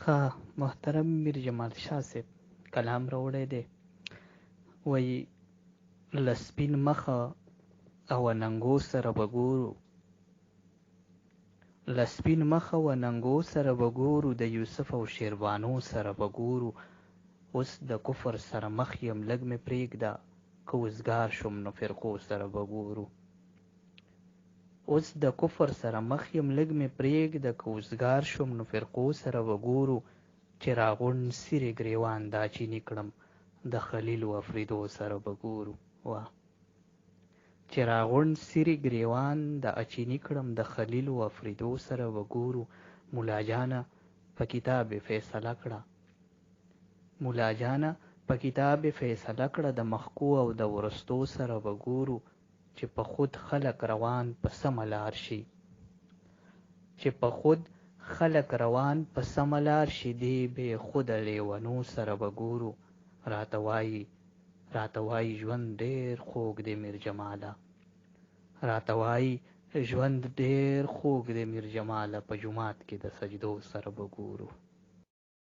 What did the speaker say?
ښه محترم میر جمال شاه صاحب کلام راوړی دی، وایي له سپین مخه او ننګو سره به ګورو، له سپین مخه او ننګو سره به ګورو، د یوسف او شیربانو سره به ګورو. اوس د کفر سره مخ یم لږ مې پرېږده، که وزګار شم نو فرقو سره به ګورو. اوس د کفر سره مخ یم لږ مې پرېږده، که وزګار شم نو فرقو سره به ګورو. چې راغونډ سیرې ګریوان دا چینی کړم، د خلیل و افریدو سره به ګورو. واه چې راغونډ سیرې ګریوان د اچینی کړم، د خلیل و افریدو سره به ګورو. مولا جانه په کتاب فیصله کړه، مولا جانه په کتاب فیصله کړه، د مخکو او د ورستو سره به ګورو. چې په خود خلق روان په سمه لار شي، چې په خود خلق روان په سمه لار شي، دی بې خوده لیونو سره به ګورو. راته وایي ژوند ډېر خوږ دی میر جماله، راته وایي ژوند ډېر خوږ دی میر جماله، په جومات کې د سجدو سره به ګورو.